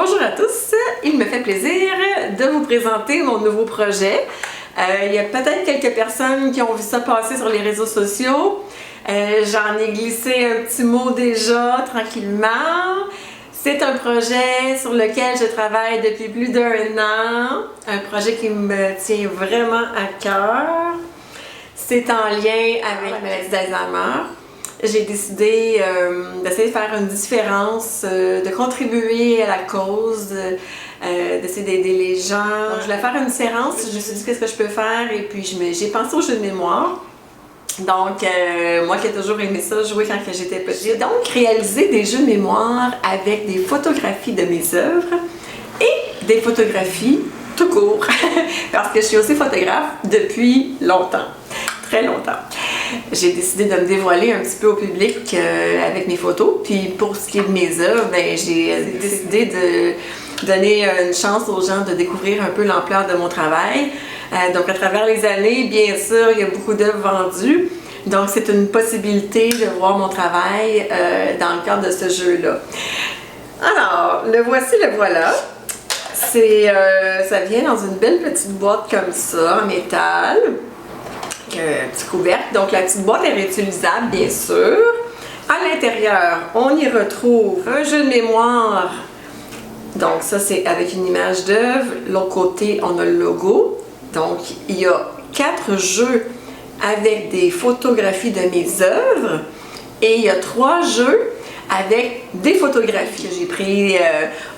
Bonjour à tous, il me fait plaisir de vous présenter mon nouveau projet. Il y a peut-être quelques personnes qui ont vu ça passer sur les réseaux sociaux. J'en ai glissé un petit mot déjà, tranquillement. C'est un projet sur lequel je travaille depuis plus d'1 an. Un projet qui me tient vraiment à cœur. C'est en lien avec la maladie d'Alzheimer. J'ai décidé d'essayer de faire une différence, de contribuer à la cause, d'essayer d'aider les gens. Donc, je voulais faire une séance, je me suis dit qu'est-ce que je peux faire et puis j'ai pensé au jeu de mémoire. Donc, moi qui ai toujours aimé ça, jouer quand j'étais petite. J'ai donc réalisé des jeux de mémoire avec des photographies de mes œuvres et des photographies tout court, parce que je suis aussi photographe depuis longtemps, très longtemps. J'ai décidé de me dévoiler un petit peu au public avec mes photos. Puis pour ce qui est de mes œuvres, j'ai décidé de donner une chance aux gens de découvrir un peu l'ampleur de mon travail. Donc à travers les années, bien sûr, il y a beaucoup d'œuvres vendues. Donc c'est une possibilité de voir mon travail dans le cadre de ce jeu-là. Alors, le voici, le voilà. Ça vient dans une belle petite boîte comme ça, en métal. Un petit couvercle. Donc la petite boîte est réutilisable, bien sûr. À l'intérieur, on y retrouve un jeu de mémoire. Donc ça, c'est avec une image d'œuvre. L'autre côté, on a le logo. Donc il y a 4 jeux avec des photographies de mes œuvres. Et il y a 3 jeux avec des photographies que j'ai prises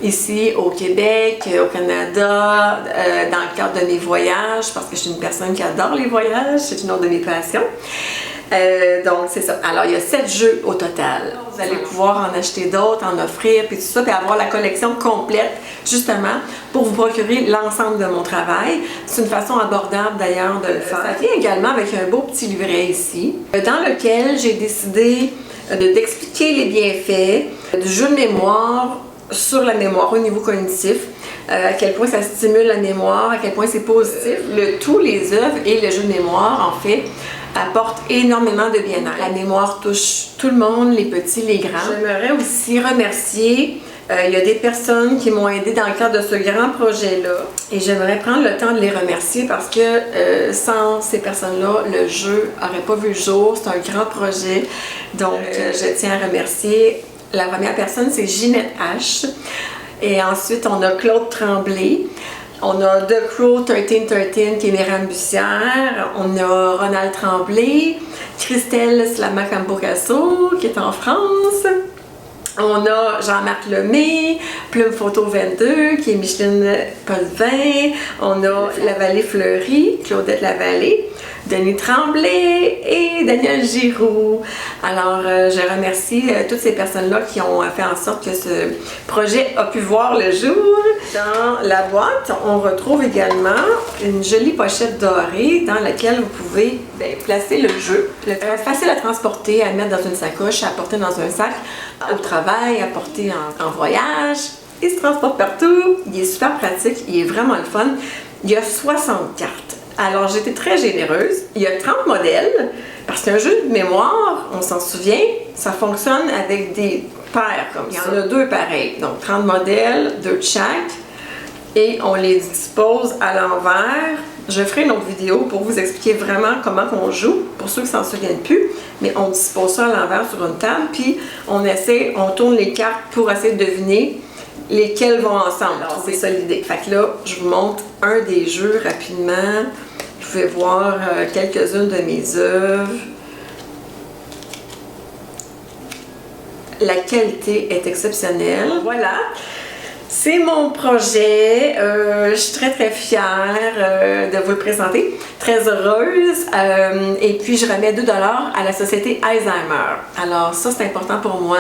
ici au Québec, au Canada, dans le cadre de mes voyages, parce que je suis une personne qui adore les voyages, c'est une autre de mes passions. Donc c'est ça. Alors il y a 7 jeux au total. Vous allez pouvoir en acheter d'autres, en offrir, puis tout ça, puis avoir la collection complète, justement, pour vous procurer l'ensemble de mon travail. C'est une façon abordable d'ailleurs de le faire. Ça vient également avec un beau petit livret ici, dans lequel j'ai décidé d'expliquer les bienfaits du jeu de mémoire sur la mémoire au niveau cognitif, à quel point ça stimule la mémoire, à quel point c'est positif. Tous les œuvres et le jeu de mémoire, en fait, apportent énormément de bien-être. La mémoire touche tout le monde, les petits, les grands. J'aimerais aussi remercier, il y a des personnes qui m'ont aidé dans le cadre de ce grand projet-là et j'aimerais prendre le temps de les remercier parce que sans ces personnes-là, le jeu n'aurait pas vu le jour. C'est un grand projet, donc je tiens à remercier. La première personne, c'est Ginette H. Et ensuite, on a Claude Tremblay. On a The Crow 1313 qui est Myriam Bussière. On a Ronald Tremblay. Christelle Slama-Cambocasso qui est en France. On a Jean-Marc Lemay, Plume Photo 22, qui est Micheline Potvin. On a La Vallée Fleurie, Claudette Lavallée, Denis Tremblay et Daniel Giroux. Alors, je remercie toutes ces personnes-là qui ont fait en sorte que ce projet a pu voir le jour. Dans la boîte, on retrouve également une jolie pochette dorée dans laquelle vous pouvez placer le jeu. Facile à transporter, à mettre dans une sacoche, à porter dans un sac au travail, à porter en voyage. Il se transporte partout. Il est super pratique. Il est vraiment le fun. Il y a 60 cartes. Alors, j'étais très généreuse. Il y a 30 modèles, parce qu'un jeu de mémoire, on s'en souvient, ça fonctionne avec des paires comme ça. Il y en a 2 pareils. Donc, 30 modèles, 2 de chaque. Et on les dispose à l'envers. Je ferai une autre vidéo pour vous expliquer vraiment comment on joue, pour ceux qui s'en souviennent plus. Mais on dispose ça à l'envers sur une table, puis on tourne les cartes pour essayer de deviner lesquelles vont ensemble. C'est ça l'idée. Fait que là, je vous montre un des jeux rapidement. Vous pouvez voir quelques-unes de mes œuvres. La qualité est exceptionnelle. Voilà. C'est mon projet. Je suis très très fière de vous le présenter. Très heureuse. Et puis je remets 2 $ à la Société Alzheimer. Alors ça, c'est important pour moi.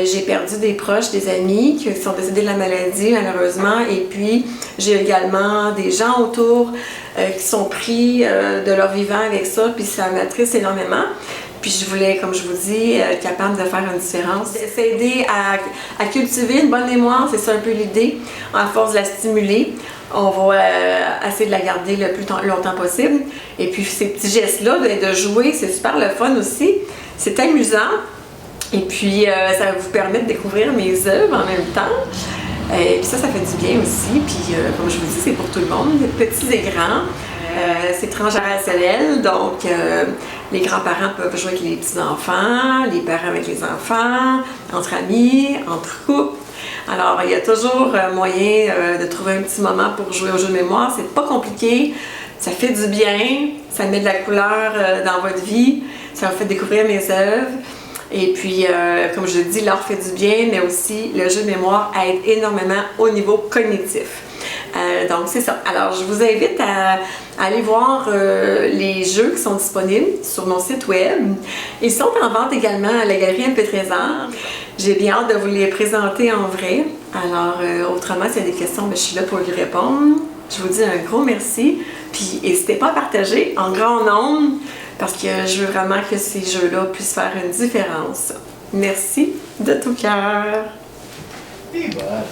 J'ai perdu des proches, des amis qui sont décédés de la maladie malheureusement. Et puis j'ai également des gens autour qui sont pris de leur vivant avec ça. Puis ça m'attriste énormément. Puis je voulais, comme je vous dis, être capable de faire une différence. S'aider à cultiver une bonne mémoire, c'est ça un peu l'idée. À force de la stimuler, on va essayer de la garder le plus longtemps possible. Et puis ces petits gestes-là, de jouer, c'est super le fun aussi. C'est amusant. Et puis ça va vous permettre de découvrir mes œuvres en même temps. Et puis ça fait du bien aussi. Puis comme je vous dis, c'est pour tout le monde, petits et grands. C'est transgénérationnel, donc les grands-parents peuvent jouer avec les petits-enfants, les parents avec les enfants, entre amis, entre couples. Alors, il y a toujours moyen de trouver un petit moment pour jouer au jeu de mémoire. C'est pas compliqué, ça fait du bien, ça met de la couleur dans votre vie, ça vous fait découvrir mes œuvres. Et puis, comme je dis, l'art fait du bien, mais aussi le jeu de mémoire aide énormément au niveau cognitif. Donc, c'est ça. Alors, je vous invite à aller voir les jeux qui sont disponibles sur mon site web. Ils sont en vente également à la Galerie MP Trésor. J'ai bien hâte de vous les présenter en vrai. Alors, autrement, s'il y a des questions, je suis là pour y répondre. Je vous dis un gros merci. Puis, n'hésitez pas à partager en grand nombre parce que je veux vraiment que ces jeux-là puissent faire une différence. Merci de tout cœur. Et voilà.